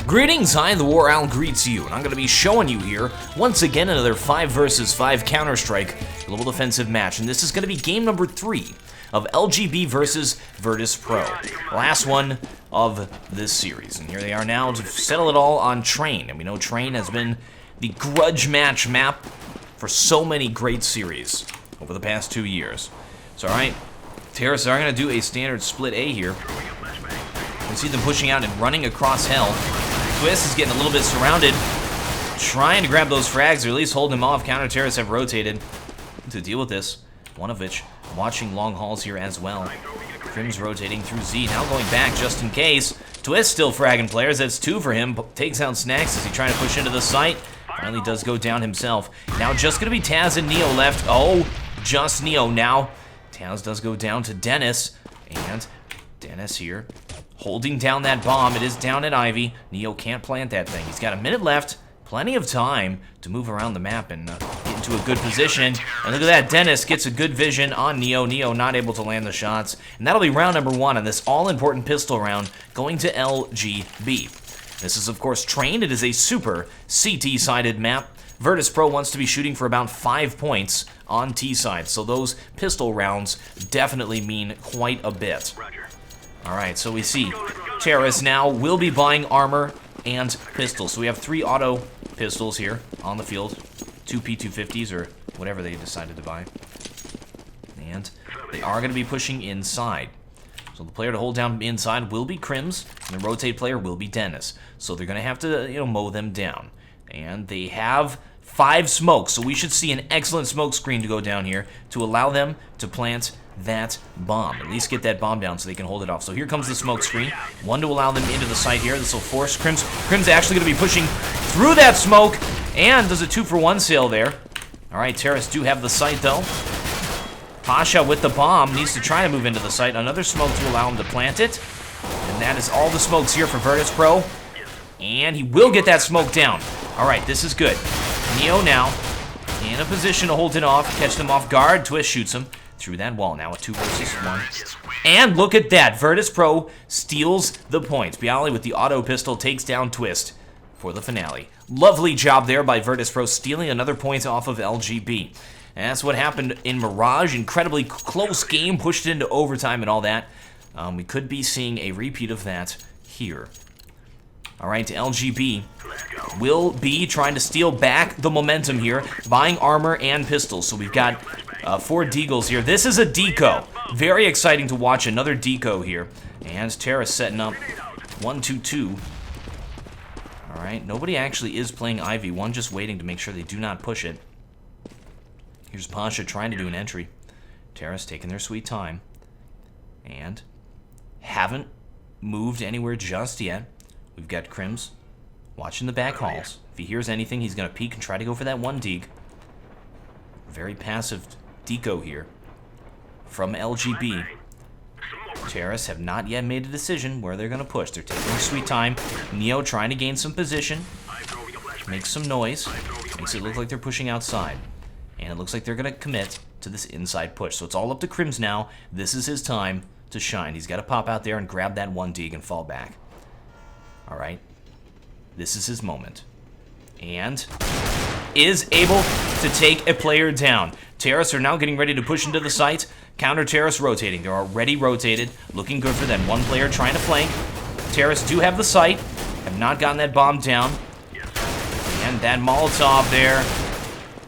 Greetings, TheWarOwl greets you, and I'm going to be showing you here, once again, another 5 versus 5 Counter-Strike global defensive match, and this is going to be game number 3 of LGB versus Virtus.pro, last one of this series. And here they are now to settle it all on Train, and we know Train has been the grudge match map for so many great series over the past 2 years. So, alright, Terrace are going to do a standard split A here. You see them pushing out and running across Hell. Twist is getting a little bit surrounded, trying to grab those frags, or at least hold him off. Counter-terrorists have rotated to deal with this. One of which watching long hauls here as well. Crim's rotating through Z, now going back just in case. Twist still fragging players, that's 2 for him. Takes out Snacks as he trying to push into the site. Finally does go down himself. Now just going to be Taz and Neo left. Oh, just Neo now. Taz does go down to Dennis, and Dennis here holding down that bomb. It is down at Ivy. Neo can't plant that thing. He's got a minute left. Plenty of time to move around the map and get into a good position. And look at that. Dennis gets a good vision on Neo. Neo not able to land the shots. And that'll be round number 1 on this all-important pistol round going to LGB. This is, of course, Train. It is a super CT-sided map. Virtus.pro wants to be shooting for about 5 points on T-side. So those pistol rounds definitely mean quite a bit. Alright, so we see Terrace now will be buying armor and pistols. So we have 3 auto pistols here on the field. 2 P250s or whatever they decided to buy. And they are going to be pushing inside. So the player to hold down inside will be Crims, and the rotate player will be Dennis. So they're going to have to, mow them down. And they have 5 smokes, so we should see an excellent smoke screen to go down here to allow them to plant that bomb. At least get that bomb down so they can hold it off. So here comes the smoke screen. 1 to allow them into the site here. This will force Crim's actually going to be pushing through that smoke and does a 2-for-1 sale there. Alright, Terrace do have the site though. Pasha with the bomb needs to try to move into the site. Another smoke to allow him to plant it. And that is all the smokes here for Virtus.pro. And he will get that smoke down. Alright, this is good. Neo now in a position to hold it off, catch them off guard. Twist shoots him through that wall. Now a 2 versus 1. And look at that. Virtus.pro steals the points. Bialy with the auto pistol takes down Twist for the finale. Lovely job there by Virtus.pro, stealing another point off of LGB. And that's what happened in Mirage. Incredibly close game, pushed it into overtime and all that. We could be seeing a repeat of that here. Alright, LGB will be trying to steal back the momentum here, buying armor and pistols. So we've got 4 Deagles here. This is a deco. Very exciting to watch another deco here. And Terrace setting up 1-2-2. Alright, nobody actually is playing Ivy. One just waiting to make sure they do not push it. Here's Pasha trying to do an entry. Terrace taking their sweet time. And haven't moved anywhere just yet. We've got Crims watching the back halls. If he hears anything, he's going to peek and try to go for that 1 deeg. Very passive deco here from LGB. Terrace have not yet made a decision where they're going to push. They're taking their sweet time. Neo trying to gain some position. Makes some noise. Makes it look like they're pushing outside. And it looks like they're going to commit to this inside push. So it's all up to Crims now. This is his time to shine. He's got to pop out there and grab that 1 deeg and fall back. Alright. This is his moment. And is able to take a player down. Terrace are now getting ready to push into the site. Counter-Terrace rotating. They're already rotated. Looking good for that 1 player trying to flank. Terrace do have the site. Have not gotten that bomb down. And that Molotov there.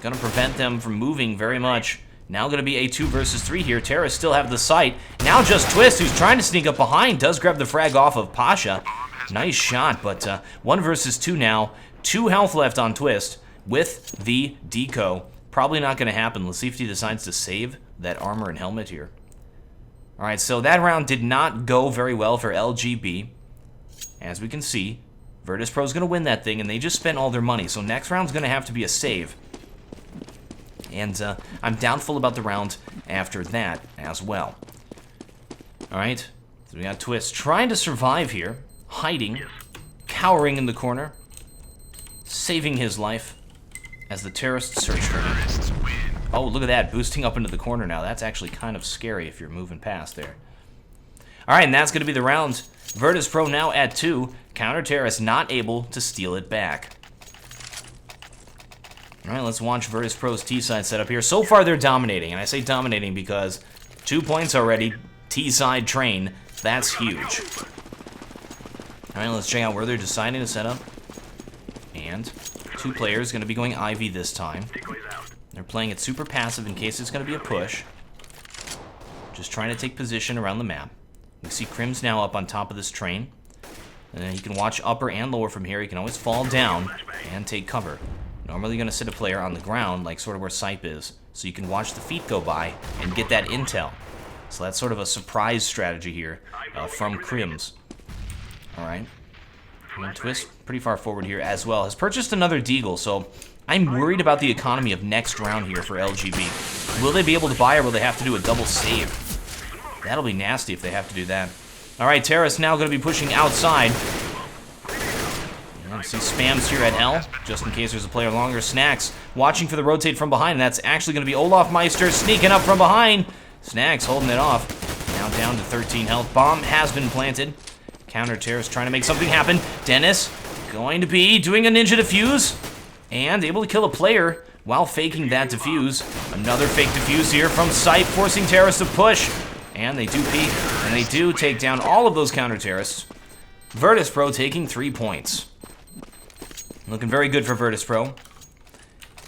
Gonna prevent them from moving very much. Now gonna be a 2 versus 3 here. Terrace still have the site. Now just Twist, who's trying to sneak up behind. Does grab the frag off of Pasha. Nice shot, but 1 versus 2 now. 2 health left on Twist with the deco. Probably not going to happen. Let's see if he decides to save that armor and helmet here. Alright, so that round did not go very well for LGB. As we can see, Virtus.pro is going to win that thing, and they just spent all their money. So next round's going to have to be a save. And I'm doubtful about the round after that as well. Alright, so we got Twist trying to survive here. Hiding, cowering in the corner, saving his life as the terrorists search for him. Oh, look at that, boosting up into the corner now. That's actually kind of scary if you're moving past there. All right, and that's going to be the round. Virtus.pro now at 2. Counter Terrace not able to steal it back. All right, let's watch Virtus.pro's T-side setup here. So far, they're dominating, and I say dominating because 2 points already. T-side train, that's huge. All right, let's check out where they're deciding to set up. And 2 players going to be going Ivy this time. They're playing it super passive in case it's going to be a push. Just trying to take position around the map. We see Crim's now up on top of this train. And then he can watch upper and lower from here. He can always fall down and take cover. Normally you're going to sit a player on the ground, like sort of where Sipe is, so you can watch the feet go by and get that intel. So that's sort of a surprise strategy here from Crims. Alright. And Twist pretty far forward here as well. Has purchased another Deagle, so I'm worried about the economy of next round here for LGB. Will they be able to buy, or will they have to do a double save? That'll be nasty if they have to do that. Alright, Terrace now going to be pushing outside. See spams here at L, just in case there's a player longer. Snacks watching for the rotate from behind, and that's actually going to be Olaf Meister sneaking up from behind. Snacks holding it off. Now down to 13 health. Bomb has been planted. Counter Terrace trying to make something happen. Dennis going to be doing a ninja defuse and able to kill a player while faking that defuse. Another fake defuse here from Sipe, forcing Terrace to push. And they do peek, and they do take down all of those counter terrorists. Virtus.pro taking 3 points. Looking very good for Virtus.pro.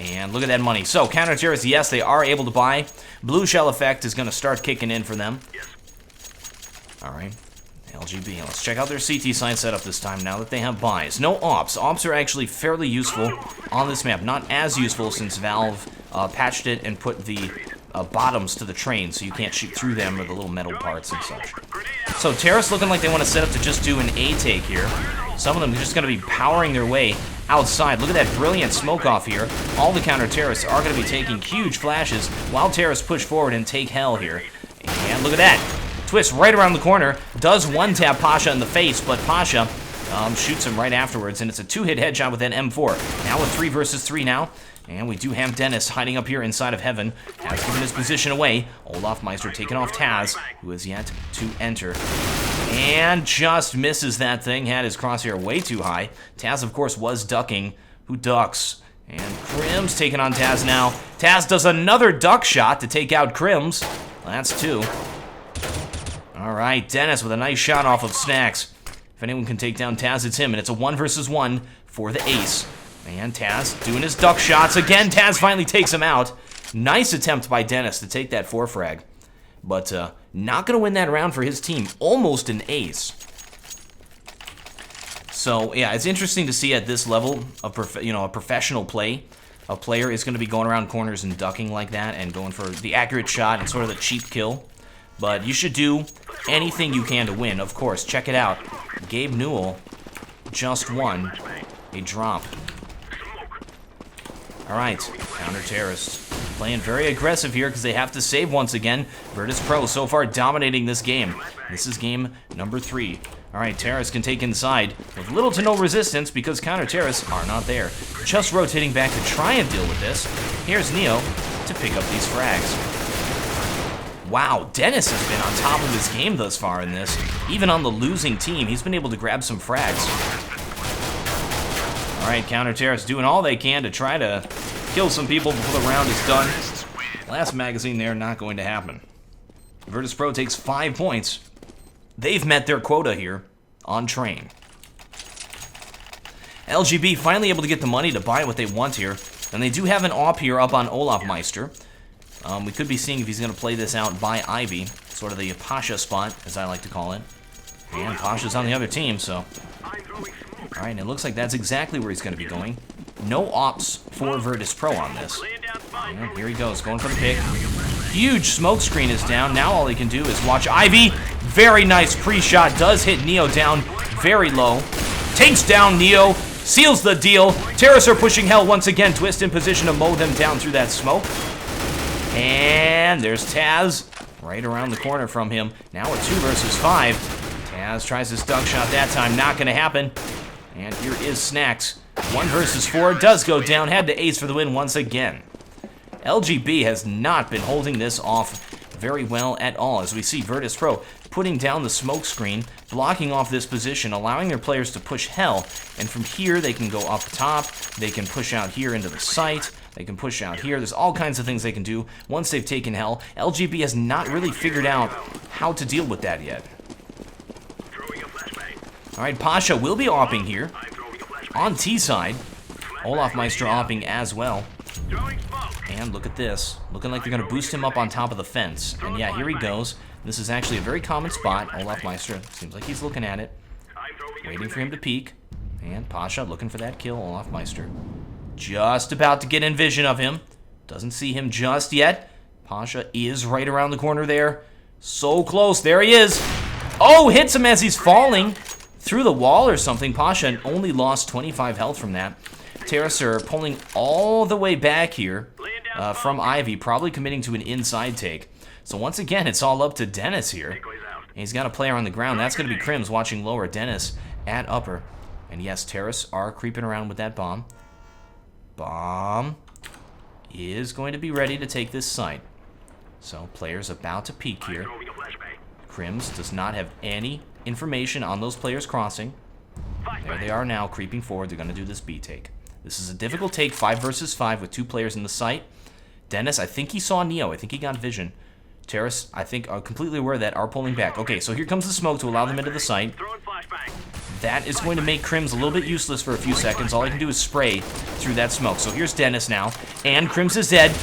And look at that money. So, counter terrorists, yes, they are able to buy. Blue shell effect is going to start kicking in for them. Alright. LGB. Let's check out their CT side setup this time now that they have buys. No ops. Ops are actually fairly useful on this map. Not as useful since Valve patched it and put the bottoms to the train so you can't shoot through them or the little metal parts and such. So Terrace looking like they want to set up to just do an A take here. Some of them are just going to be powering their way outside. Look at that brilliant smoke off here. All the counter terrorists are going to be taking huge flashes while terrorists push forward and take hell here. And look at that. Twist right around the corner. Does one-tap Pasha in the face, but Pasha shoots him right afterwards, and it's a 2-hit headshot with that M4. Now with 3 versus 3 now. And we do have Dennis hiding up here inside of Heaven. Has given his position away. Olaf Meister taking off Taz, who is yet to enter. And just misses that thing. Had his crosshair way too high. Taz, of course, was ducking. Who ducks? And Crim's taking on Taz now. Taz does another duck shot to take out Crims. Well, that's 2. Alright, Dennis with a nice shot off of Snacks. If anyone can take down Taz, it's him. And it's a 1 versus 1 for the ace. And Taz doing his duck shots. Again, Taz finally takes him out. Nice attempt by Dennis to take that 4 frag. But not going to win that round for his team. Almost an ace. So, yeah, it's interesting to see at this level of a professional play. A player is going to be going around corners and ducking like that and going for the accurate shot and sort of the cheap kill. But you should do anything you can to win, of course. Check it out. Gabe Newell just won a drop. Alright, counter-terrorists playing very aggressive here because they have to save once again. Virtus.pro so far dominating this game. This is game number 3. Alright, terrorists can take inside with little to no resistance because counter-terrorists are not there. Just rotating back to try and deal with this. Here's Neo to pick up these frags. Wow, Dennis has been on top of his game thus far in this. Even on the losing team, he's been able to grab some frags. Alright, counter-terrorists doing all they can to try to kill some people before the round is done. Last magazine there, not going to happen. Virtus.pro takes 5 points. They've met their quota here on train. LGB finally able to get the money to buy what they want here. And they do have an AWP here up on Olaf Meister. We could be seeing if he's going to play this out by Ivy. Sort of the Pasha spot, as I like to call it. And Pasha's on the other team, so... Alright, it looks like that's exactly where he's going to be going. No ops for Virtus.pro on this. And here he goes, going for the pick. Huge smoke screen is down. Now all he can do is watch Ivy. Very nice pre-shot. Does hit Neo down very low. Takes down Neo. Seals the deal. Terrorists are pushing hell once again. Twist in position to mow them down through that smoke. And there's Taz right around the corner from him. Now a 2 versus 5. Taz tries his duck shot that time. Not going to happen. And here is Snacks. 1 versus 4 does go down. Had to ace for the win once again. LGB has not been holding this off very well at all. As we see Virtus.pro putting down the smoke screen, blocking off this position, allowing their players to push hell. And from here, they can go up top. They can push out here into the site. They can push out here. There's all kinds of things they can do once they've taken hell. LGB has not really figured out how to deal with that yet. All right, Pasha will be opping here on T side. Olaf Meister opping as well. And look at this. Looking like they're going to boost him up on top of the fence. And yeah, here he goes. This is actually a very common spot. Olaf Meister seems like he's looking at it. Waiting for him to peek. And Pasha looking for that kill. Olaf Meister just about to get in vision of him. Doesn't see him just yet. Pasha is right around the corner there. So close. There he is. Oh, hits him as he's falling through the wall or something. Pasha only lost 25 health from that. Terracer pulling all the way back here from Ivy, probably committing to an inside take. So once again, it's all up to Dennis here. And he's got a player on the ground. That's going to be Crims watching lower, Dennis at upper. And yes, Terrace are creeping around with that bomb. Bomb is going to be ready to take this site. So players about to peek here. Crims does not have any information on those players crossing. There they are now, creeping forward. They're going to do this B take. This is a difficult take, 5 versus 5 with 2 players in the site. Dennis, I think he saw Neo. I think he got vision. Terrace, I think, are completely aware of that, are pulling back. Okay, so here comes the smoke to allow them into the site. That is going to make Crims a little bit useless for a few seconds. All I can do is spray through that smoke. So here's Dennis now, and Crims is dead.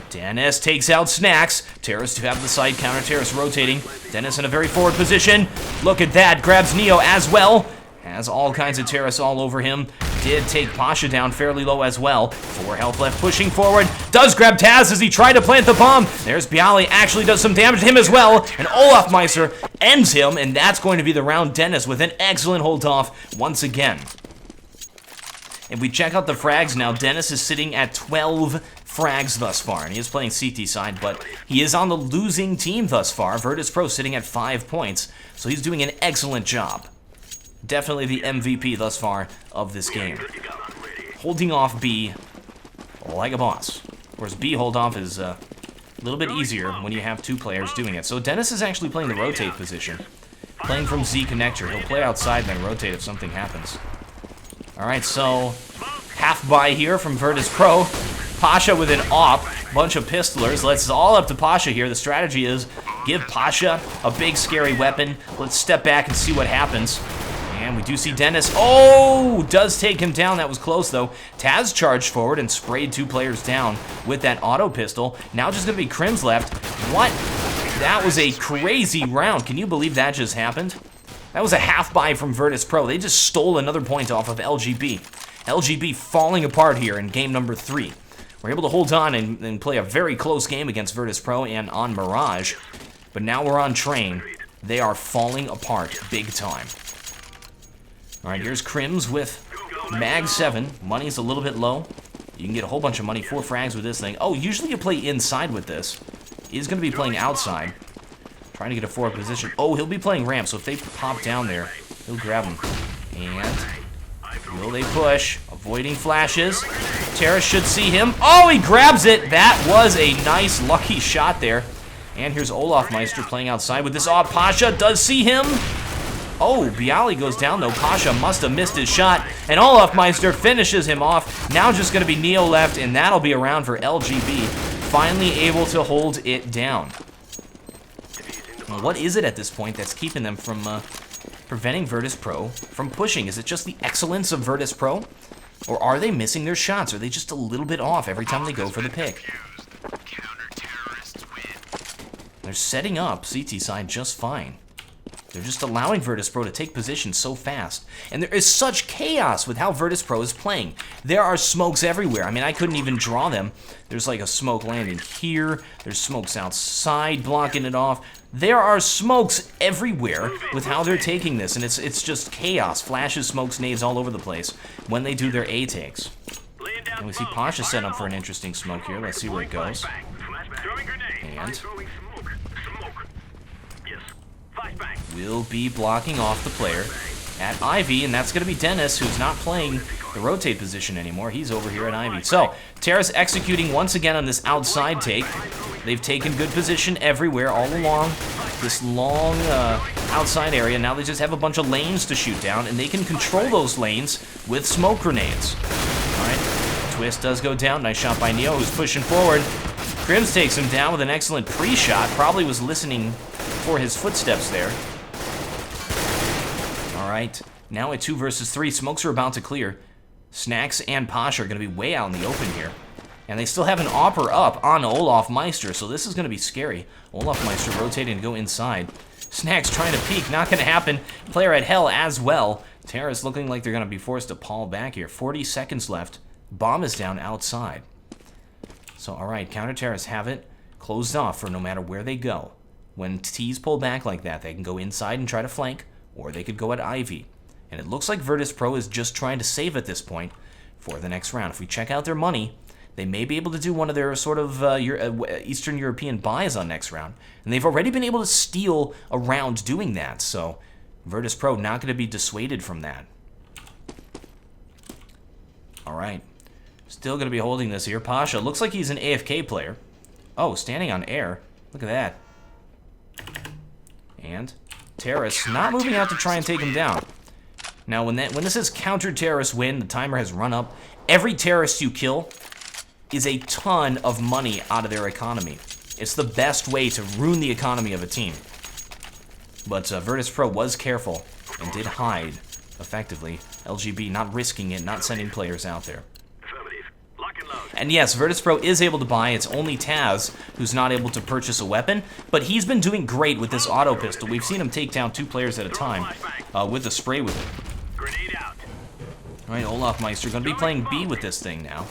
Dennis takes out Snacks. Terrace to have the side counter. Terrace rotating. Dennis in a very forward position. Look at that. Grabs Neo as well. Has all kinds of Terrace all over him. Did take Pasha down fairly low as well. 4 health left, pushing forward. Does grab Taz as he tried to plant the bomb. There's Bialy, actually does some damage to him as well. And Olaf Meister ends him, and that's going to be the round. Dennis with an excellent hold off once again. If we check out the frags now, Dennis is sitting at 12 frags thus far, and he is playing CT side, but he is on the losing team thus far. Virtus.pro sitting at 5 points, so he's doing an excellent job. Definitely the MVP thus far of this game. Holding off B like a boss. Of course, B hold off is a little bit easier when you have 2 players doing it. So Dennis is actually playing the rotate position. Playing from Z connector. He'll play outside and then rotate if something happens. Alright, so half buy here from Virtus.pro. Pasha with an op. Bunch of pistolers. Let's all up to Pasha here. The strategy is give Pasha a big scary weapon. Let's step back and see what happens. And we do see Dennis. Oh, does take him down. That was close, though. Taz charged forward and sprayed 2 players down with that auto pistol. Now just going to be Crims left. What? That was a crazy round. Can you believe that just happened? That was a half buy from Virtus.pro. They just stole another point off of LGB. LGB falling apart here in game number 3. We're able to hold on and play a very close game against Virtus.pro and on Mirage. But now we're on Train. They are falling apart big time. Alright, here's Crims with Mag 7. Money's a little bit low. You can get a whole bunch of money, 4 frags with this thing. Oh, usually you play inside with this. He's going to be playing outside. Trying to get a forward position. Oh, he'll be playing ramp, so if they pop down there, he'll grab him. And will they push? Avoiding flashes. Terrace should see him. Oh, he grabs it! That was a nice, lucky shot there. And here's Olaf Meister playing outside with this. Oh, Pasha does see him. Oh, Bialy goes down, though. Pasha must have missed his shot. And Olaf Meister finishes him off. Now just going to be Neo left, and that'll be around for LGB. Finally able to hold it down. Well, what is it at this point that's keeping them from preventing Virtus.pro from pushing? Is it just the excellence of Virtus.pro? Or are they missing their shots? Are they just a little bit off every time they go for the pick? They're setting up CT side just fine. They're just allowing Virtus.pro to take position so fast. And there is such chaos with how Virtus.pro is playing. There are smokes everywhere. I mean, I couldn't even draw them. There's like a smoke landing here. There's smokes outside blocking it off. There are smokes everywhere with how they're taking this. And it's just chaos. Flashes, smokes, nades all over the place when they do their A takes. And we see Pasha set up for an interesting smoke here. Let's see where it goes. And will be blocking off the player at Ivy, and that's going to be Dennis, who's not playing the rotate position anymore. He's over here at Ivy. So, Terrace executing once again on this outside take. They've taken good position everywhere all along this long outside area. Now they just have a bunch of lanes to shoot down, and they can control those lanes with smoke grenades. All right, Twist does go down. Nice shot by Neo, who's pushing forward. Crims takes him down with an excellent pre-shot. Probably was listening for his footsteps there. All right, now at 2 versus 3. Smokes are about to clear. Snacks and Pasha are going to be way out in the open here. And they still have an Opper up on Olaf Meister, so this is going to be scary. Olaf Meister rotating to go inside. Snacks trying to peek, not going to happen. Player at Hell as well. Terrace looking like they're going to be forced to pull back here. 40 seconds left. Bomb is down outside. So, all right, Counter Terrace have it closed off for no matter where they go. When T's pull back like that, they can go inside and try to flank, or they could go at Ivy. And it looks like Virtus.pro is just trying to save at this point for the next round. If we check out their money, they may be able to do one of their sort of Eastern European buys on next round. And they've already been able to steal a round doing that. So Virtus.pro not going to be dissuaded from that. All right. Still going to be holding this here. Pasha looks like he's an AFK player. Oh, standing on air. Look at that. And Terrace not moving out to try and take him down. Now, when this is counter-terrorist win, the timer has run up. Every terrorist you kill is a ton of money out of their economy. It's the best way to ruin the economy of a team. But Virtus.pro was careful and did hide effectively. LGB not risking it, not sending players out there. And yes, Virtus.pro is able to buy. It's only Taz who's not able to purchase a weapon, but he's been doing great with this auto pistol. We've seen him take down 2 players at a time with a spray with it. All right, Olaf Meister going to be playing B with this thing now.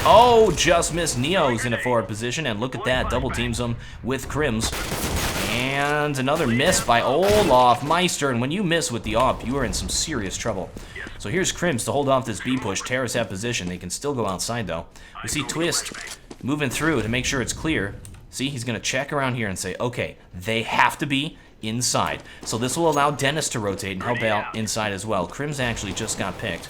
Oh, just missed. Neo's in a forward position, and look at that. Double teams him with Crims. And another miss by Olaf Meister, and when you miss with the AWP, you are in some serious trouble. So here's Crims to hold off this B push. Terrace have position. They can still go outside, though. We see Twist moving through to make sure it's clear. See, he's going to check around here and say, okay, they have to be inside. So this will allow Dennis to rotate and help out inside as well. Crims actually just got picked.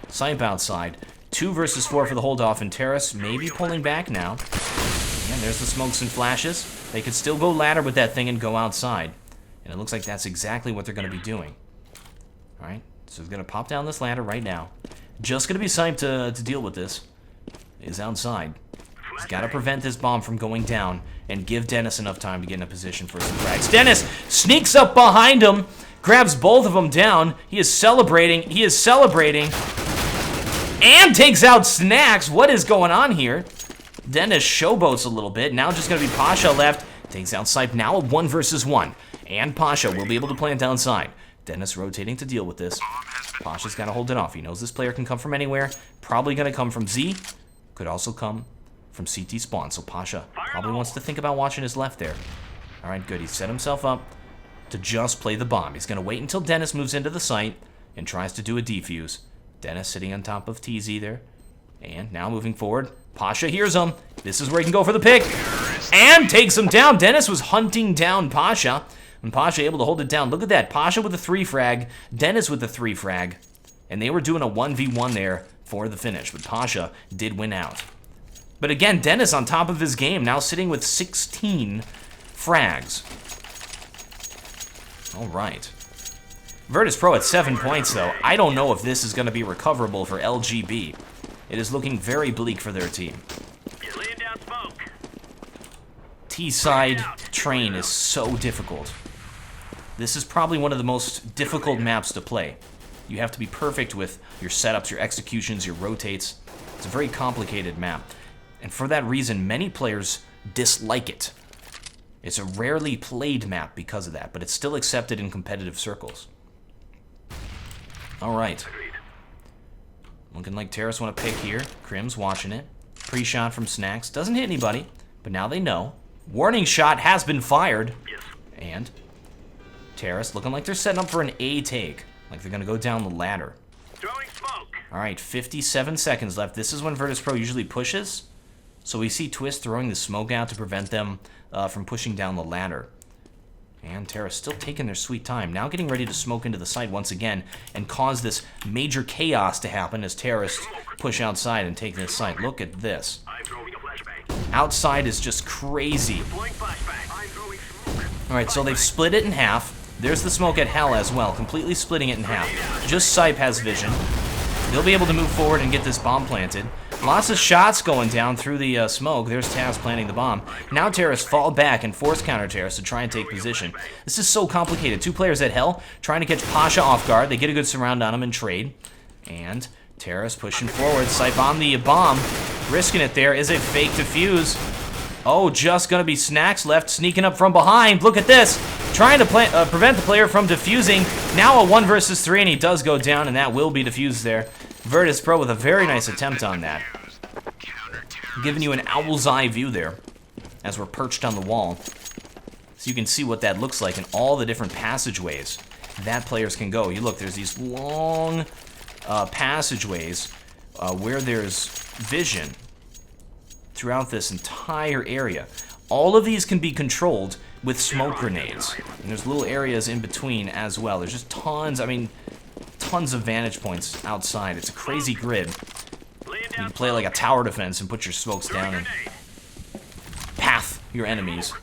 Sipe outside. 2 versus 4 for the hold-off, and Terrace maybe pulling back now. And there's the smokes and flashes. They could still go ladder with that thing and go outside. And it looks like that's exactly what they're going to be doing. All right, so they're going to pop down this ladder right now. Just going to be Sipe to deal with this. Is outside. He's got to prevent this bomb from going down and give Dennis enough time to get in a position for some frags. Dennis sneaks up behind him, grabs both of them down. He is celebrating. He is celebrating. And takes out Snacks. What is going on here? Dennis showboats a little bit. Now just going to be Pasha left. Takes out Sipe. Now a 1 versus 1. And Pasha will be able to plant downside. Dennis rotating to deal with this. Pasha's got to hold it off. He knows this player can come from anywhere. Probably going to come from Z. Could also come from CT spawn. So Pasha probably wants to think about watching his left there. All right, good. He set himself up to just play the bomb. He's going to wait until Dennis moves into the site and tries to do a defuse. Dennis sitting on top of TZ there. And now moving forward. Pasha hears him. This is where he can go for the pick. And takes him down. Dennis was hunting down Pasha. And Pasha able to hold it down. Look at that. Pasha with a 3 frag. Dennis with a 3 frag. And they were doing a 1v1 there for the finish. But Pasha did win out. But again, Dennis on top of his game. Now sitting with 16 frags. All right. Virtus.pro at 7 points, though. I don't know if this is going to be recoverable for LGB. It is looking very bleak for their team. T-side train is so difficult. This is probably one of the most difficult maps to play. You have to be perfect with your setups, your executions, your rotates. It's a very complicated map. And for that reason, many players dislike it. It's a rarely played map because of that, but it's still accepted in competitive circles. All right. Looking like Terrace want to pick here. Crims watching it. Pre-shot from Snacks. Doesn't hit anybody, but now they know. Warning shot has been fired. And Terrace looking like they're setting up for an A take. Like they're going to go down the ladder. All right, 57 seconds left. This is when Virtus.pro usually pushes. So we see Twist throwing the smoke out to prevent them from pushing down the ladder. And Terrace still taking their sweet time. Now getting ready to smoke into the site once again and cause this major chaos to happen as terrorists push outside and take this site. Look at this. Outside is just crazy. Alright, so they've split it in half. There's the smoke at Hell as well, completely splitting it in half. Just Sipe has vision. They'll be able to move forward and get this bomb planted. Lots of shots going down through the smoke. There's Taz planting the bomb. Now Terrace fall back and force counter Terrace to try and take position. This is so complicated. 2 players at Hell trying to catch Pasha off guard. They get a good surround on him and trade. And Terrace pushing forward. Sipe on the bomb. Risking it there. Is it fake defuse? Oh, just gonna be Snacks left sneaking up from behind. Look at this. Trying to prevent the player from defusing. Now a 1 versus 3, and he does go down, and that will be defused there. Virtus.pro with a very nice attempt on that. Giving you an owl's eye view there as we're perched on the wall. So you can see what that looks like and all the different passageways that players can go. You look, there's these long passageways where there's vision throughout this entire area. All of these can be controlled with smoke grenades. And there's little areas in between as well. There's just tons, I mean, tons of vantage points outside. It's a crazy grid. You can play like a tower defense and put your smokes down and path your enemies.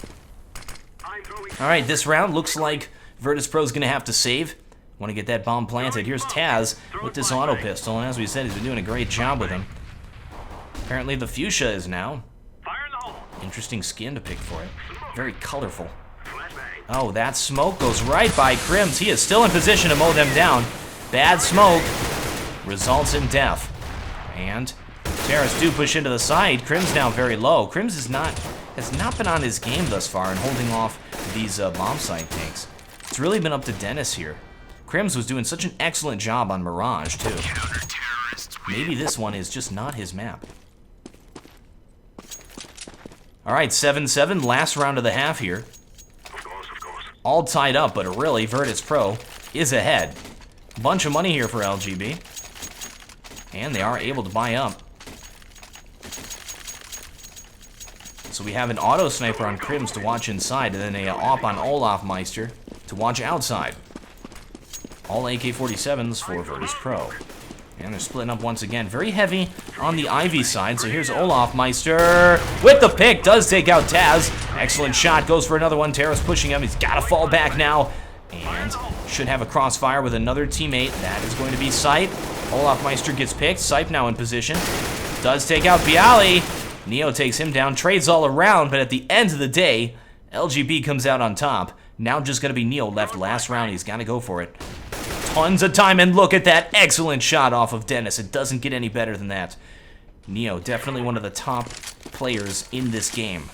Alright, this round looks like Virtus.pro's gonna have to save. Want to get that bomb planted. Here's Taz with this auto pistol, and as we said, he's been doing a great job with him. Apparently the fuchsia is now. Interesting skin to pick for it. Very colorful. Oh, that smoke goes right by Crims. He is still in position to mow them down. Bad smoke results in death. And Terrace do push into the side. Crims now very low. Crims has not been on his game thus far in holding off these bomb site tanks. It's really been up to Dennis here. Crims was doing such an excellent job on Mirage too. Maybe this one is just not his map. Alright, 7-7, last round of the half here. All tied up, but really, Virtus.pro is ahead. Bunch of money here for LGB. And they are able to buy up. So we have an auto sniper on Crims to watch inside, and then a op on Olafmeister to watch outside. All AK-47s for Virtus.pro. And they're splitting up once again. Very heavy on the Ivy side. So here's Olafmeister with the pick. Does take out Taz. Excellent shot. Goes for another one. Terrace pushing him. He's got to fall back now. And should have a crossfire with another teammate. That is going to be Sipe. Olafmeister gets picked. Sipe now in position. Does take out Bialy. Neo takes him down. Trades all around. But at the end of the day, LGB comes out on top. Now just going to be Neo left last round. He's got to go for it. Tons of time, and look at that excellent shot off of Dennis. It doesn't get any better than that. Neo, definitely one of the top players in this game.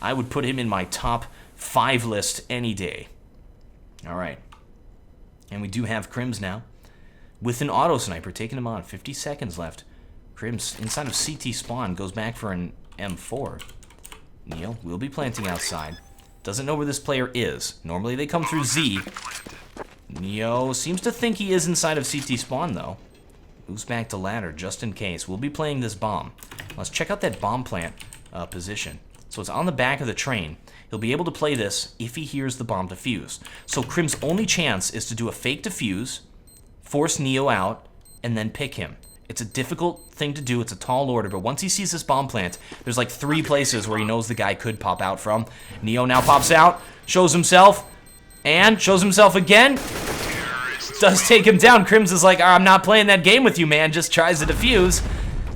I would put him in my top 5 list any day. Alright. And we do have Crims now. With an auto sniper, taking him on. 50 seconds left. Crims, inside of CT spawn, goes back for an M4. Neo will be planting outside. Doesn't know where this player is. Normally they come through Z. Neo seems to think he is inside of CT spawn, though. Moves back to ladder, just in case. We'll be playing this bomb. Let's check out that bomb plant position. So it's on the back of the train. He'll be able to play this if he hears the bomb defuse. So Crim's only chance is to do a fake defuse, force Neo out, and then pick him. It's a difficult thing to do. It's a tall order, but once he sees this bomb plant, there's like 3 places where he knows the guy could pop out from. Neo now pops out, shows himself, and shows himself again. Does take him down. Crims is like, I'm not playing that game with you, man. Just tries to defuse.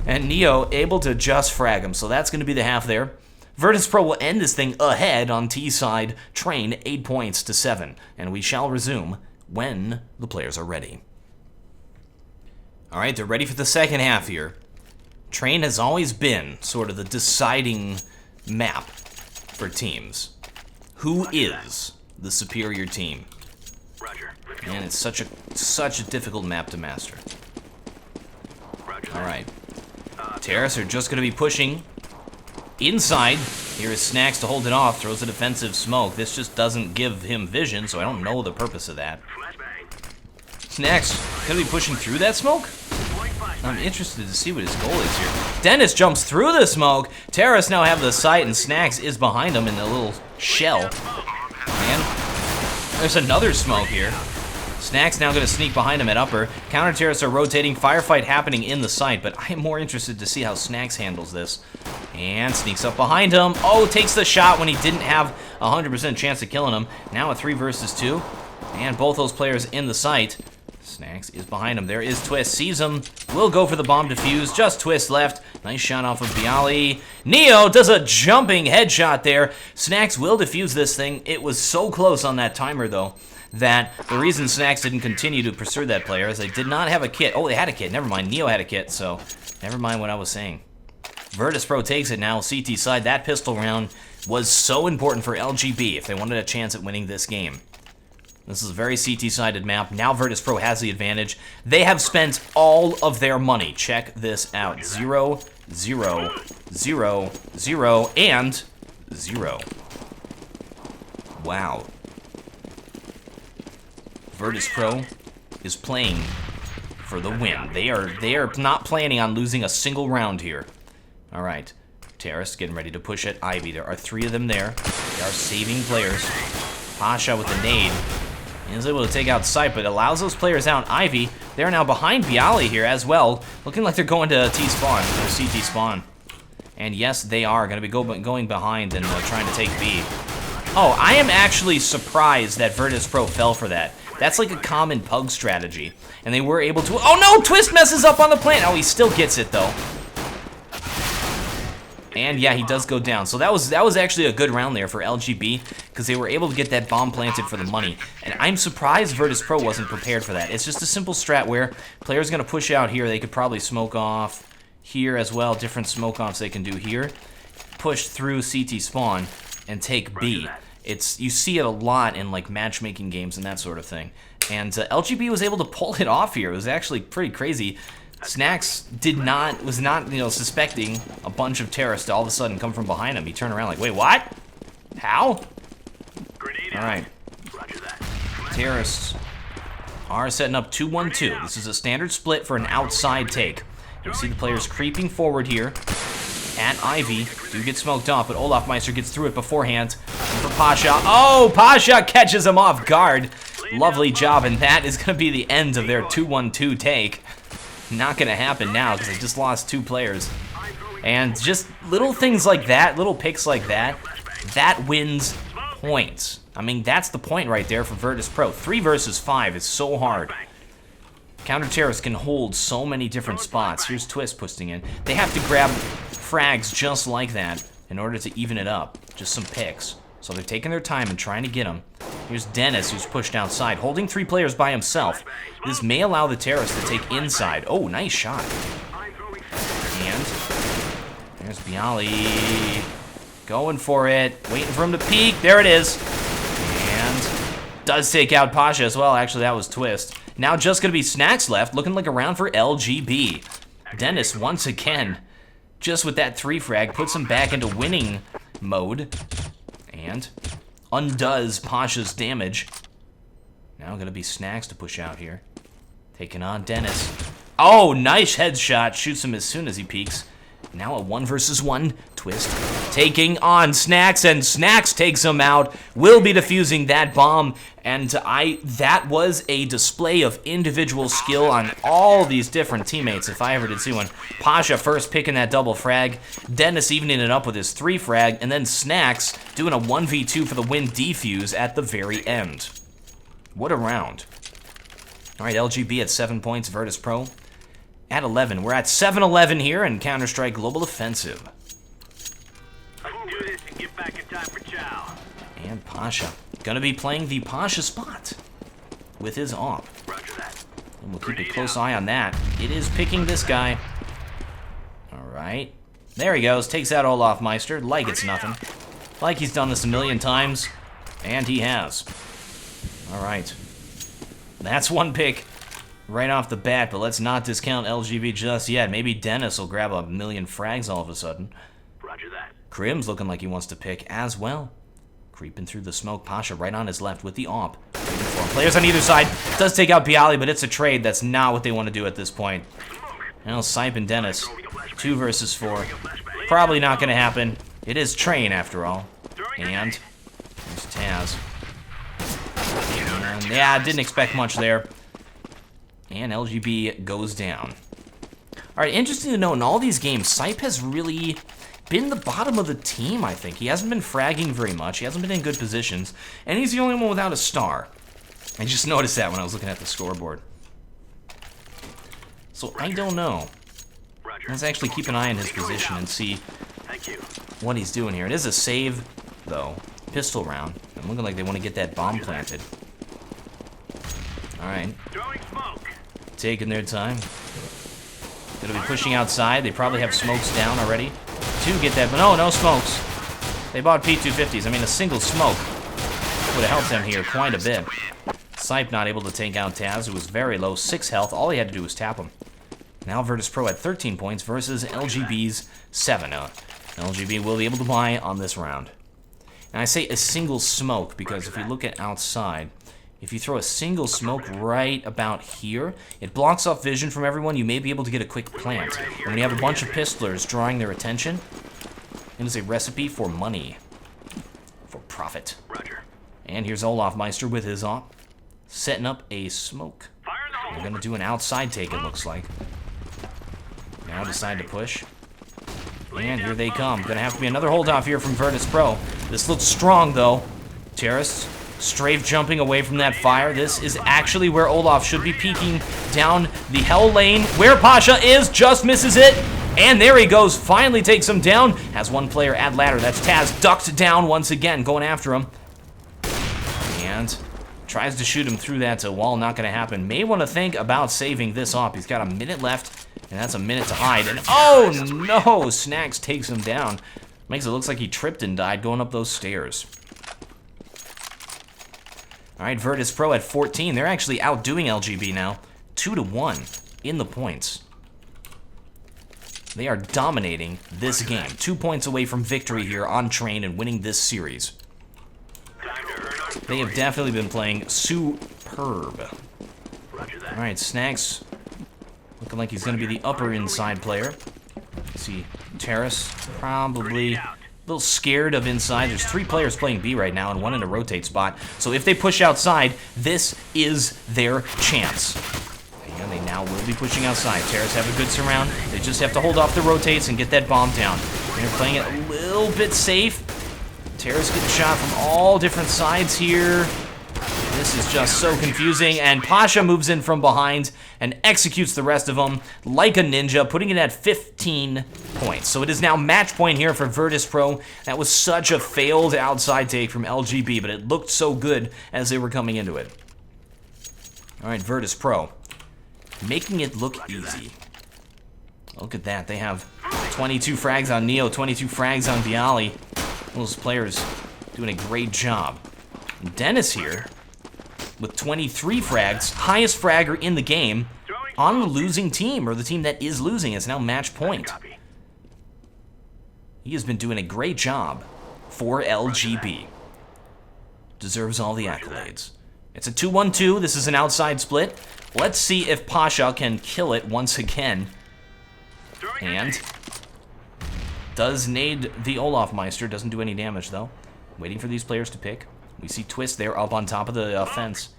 And Neo able to just frag him. So that's going to be the half there. Virtus.pro will end this thing ahead on T side. Train 8 points to 7. And we shall resume when the players are ready. Alright, they're ready for the second half here. Train has always been sort of the deciding map for teams. Who is the superior team? Man, it's such a difficult map to master. Alright. Terrace are just going to be pushing inside. Here is Snacks to hold it off. Throws a defensive smoke. This just doesn't give him vision, so I don't know the purpose of that. Snacks going to be pushing through that smoke? I'm interested to see what his goal is here. Dennis jumps through the smoke. Terrace now have the sight, and Snacks is behind him in a little shell. And there's another smoke here. Snacks now going to sneak behind him at upper. Counter Terrace are rotating. Firefight happening in the site, but I am more interested to see how Snacks handles this. And sneaks up behind him. Oh, takes the shot when he didn't have a 100% chance of killing him. Now a 3 versus 2. And both those players in the sight. Snacks is behind him. There is Twist. Sees him. Will go for the bomb defuse. Just Twist left. Nice shot off of Bialy. Neo does a jumping headshot there. Snacks will defuse this thing. It was so close on that timer, though, that the reason Snacks didn't continue to pursue that player is they did not have a kit. Oh, they had a kit. Never mind. Neo had a kit, so never mind what I was saying. Virtus.pro takes it now. CT side. That pistol round was so important for LGB if they wanted a chance at winning this game. This is a very CT-sided map. Now Virtus.pro has the advantage. They have spent all of their money. Check this out. 0, 0, 0, 0, and 0. Wow. Virtus.pro is playing for the win. They are not planning on losing a single round here. All right. Terrace getting ready to push at Ivy. There are 3 of them there. They are saving players. Pasha with the nade. He is able to take out Sight, but allows those players out. Ivy, they're now behind Bialy here as well. Looking like they're going to T-spawn, or CT spawn. And yes, they are going to be going behind and trying to take B. Oh, I am actually surprised that Virtus.pro fell for that. That's like a common pug strategy. And they were able to... Oh no, Twist messes up on the plant. Oh, he still gets it though. And yeah, he does go down. So that was actually a good round there for LGB because they were able to get that bomb planted for the money. And I'm surprised Virtus.pro wasn't prepared for that. It's just a simple strat where players going to push out here. They could probably smoke off here as well. Different smoke offs they can do here. Push through CT spawn and take B. You see it a lot in like matchmaking games and that sort of thing. And LGB was able to pull it off here. It was actually pretty crazy. Snacks was not, suspecting a bunch of terrorists to all of a sudden come from behind him. He turned around like, wait, what? How? All right. Terrorists are setting up 2-1-2. This is a standard split for an outside take. You see the players creeping forward here at Ivy. Do get smoked off, but Olafmeister gets through it beforehand. And for Pasha. Oh, Pasha catches him off guard. Lovely job, and that is going to be the end of their 2-1-2 take. Not going to happen now because they just lost 2 players. And just little things like that, little picks like that, that wins points. I mean, that's the point right there for Virtus.pro. 3 versus 5 is so hard. Counter-terrorists can hold so many different spots. Here's Twist pushing in. They have to grab frags just like that in order to even it up. Just some picks. So they're taking their time and trying to get him. Here's Dennis, who's pushed outside, holding 3 players by himself. This may allow the terrorists to take inside. Oh, nice shot. And there's Bialy. Going for it. Waiting for him to peek. There it is. And does take out Pasha as well. Actually, that was Twist. Now just going to be Snacks left, looking like a round for LGB. Dennis, once again, just with that 3 frag, puts him back into winning mode. And undoes Pasha's damage. Now going to be Snacks to push out here. Taking on Dennis. Oh, nice headshot. Shoots him as soon as he peeks. Now a 1 versus 1. Twist taking on Snacks, and Snacks takes him out. Will be defusing that bomb, and that was a display of individual skill on all these different teammates, if I ever did see one. Pasha first picking that double frag, Dennis evening it up with his 3 frag, and then Snacks doing a 1v2 for the win defuse at the very end. What a round. All right, LGB at 7 points, Virtus.pro at 11. We're at 7-11 here in Counter-Strike Global Offensive. I can do this and get back in time for chow. And Pasha gonna be playing the Pasha spot with his AWP. Roger that. And we'll keep a close eye on that. It is picking this guy. All right. There he goes. Takes out Olafmeister like it's nothing. Like he's done this a million times. And he has. All right. That's 1 pick right off the bat, but let's not discount LGB just yet. Maybe Dennis will grab a million frags all of a sudden. Roger that. Krim's looking like he wants to pick as well. Creeping through the smoke. Pasha right on his left with the AWP. Players on either side. Does take out Bialy, but it's a trade. That's not what they want to do at this point. Now Sipe and Dennis. 2 versus 4. Probably not going to happen. It is Train after all. And there's Taz. And yeah, didn't expect much there. And LGB goes down. Alright, interesting to know, in all these games, Sipe has really been the bottom of the team, I think. He hasn't been fragging very much. He hasn't been in good positions. And he's the only one without a star. I just noticed that when I was looking at the scoreboard. So I don't know. Let's actually keep an eye on his position and see what he's doing here. It is a save, though. Pistol round. I'm looking like they want to get that bomb planted. Alright. Taking their time. Gonna be pushing outside. They probably have smokes down already to get that. But no smokes. They bought P250s. I mean, a single smoke would have helped them here quite a bit. Sipe not able to take out Taz, who was very low, 6 health. All he had to do was tap him. Now Virtus.pro at 13 points versus LGB's 7. LGB will be able to buy on this round. And I say a single smoke because if you look at outside, if you throw a single smoke right about here, it blocks off vision from everyone. You may be able to get a quick plant. And when you have a bunch of pistolers drawing their attention, it is a recipe for money, for profit. And here's Olafmeister with his op, setting up a smoke. They're going to do an outside take, it looks like. Now decide to push. And here they come. Going to have to be another hold off here from Virtus.pro. This looks strong, though. Terrorists strafe jumping away from that fire. This is actually where Olaf should be peeking down the hell lane. Where Pasha is, just misses it. And there he goes. Finally takes him down. Has one player at ladder. That's Taz. Ducked down once again. Going after him. And tries to shoot him through that wall. Not going to happen. May want to think about saving this off. He's got a minute left. And that's a minute to hide. And oh no! Snacks takes him down. Makes it look like he tripped and died going up those stairs. Alright, Virtus.pro at 14. They're actually outdoing LGB now. 2-1 in the points. They are dominating this game. 2 points away from victory here on train and winning this series. They have definitely been playing superb. Alright, Snacks looking like he's going to be the upper inside player. See, Terrace probably a little scared of inside. There's 3 players playing B right now and 1 in a rotate spot. So if they push outside, this is their chance. And they now will be pushing outside. Terrace have a good surround. They just have to hold off the rotates and get that bomb down. They're playing it a little bit safe. Terrace getting shot from all different sides here. This is just so confusing, and Pasha moves in from behind and executes the rest of them like a ninja, putting it at 15 points. So it is now match point here for Virtus.pro. That was such a failed outside take from LGB, but it looked so good as they were coming into it. All right, Virtus.pro, making it look easy. Look at that. They have 22 frags on Neo, 22 frags on Bialy. Those players doing a great job. Dennis here with 23 frags, highest fragger in the game on the losing team, or the team that is losing. It's now match point. He has been doing a great job for LGB. Deserves all the accolades. It's a 2-1-2. This is an outside split. Let's see if Pasha can kill it once again. And does nade the Olafmeister. Doesn't do any damage, though. Waiting for these players to pick. We see Twist there up on top of the fence.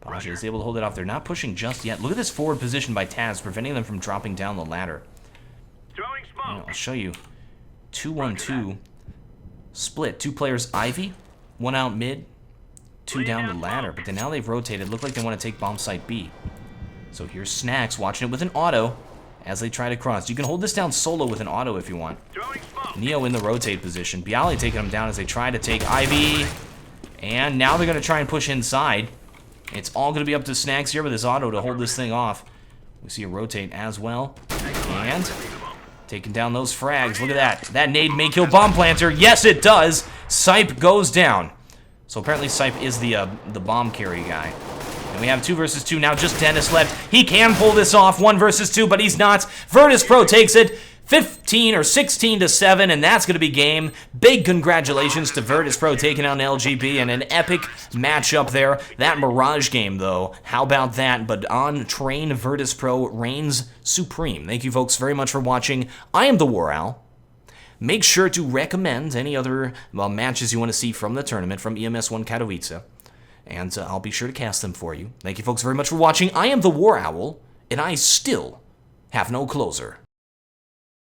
Pasha is able to hold it off. They're not pushing just yet. Look at this forward position by Taz, preventing them from dropping down the ladder. I'll show you. 2-1-2 split. 2 players Ivy, 1 out mid, 2 down the ladder. But then now they've rotated. Look like they want to take bomb site B. So here's Snacks watching it with an auto as they try to cross. You can hold this down solo with an auto if you want. Neo in the rotate position. Bialy taking him down as they try to take Ivy. And now they're going to try and push inside. It's all going to be up to Snacks here with his auto to hold this thing off. We see a rotate as well. And taking down those frags. Look at that. That nade may kill Bomb Planter. Yes, it does. Sipe goes down. So apparently Sipe is the bomb carry guy. And we have 2 versus 2 now. Just Dennis left. He can pull this off. 1 versus 2, but he's not. Virtus.pro takes it 15 or 16-7, and that's going to be game. Big congratulations to Virtus.pro taking on LGB and an epic matchup there. That Mirage game, though, how about that? But on train, Virtus.pro reigns supreme. Thank you, folks, very much for watching. I am TheWarOwl. Make sure to recommend any other matches you want to see from the tournament from EMS One Katowice, and I'll be sure to cast them for you. Thank you, folks, very much for watching. I am TheWarOwl, and I still have no closer.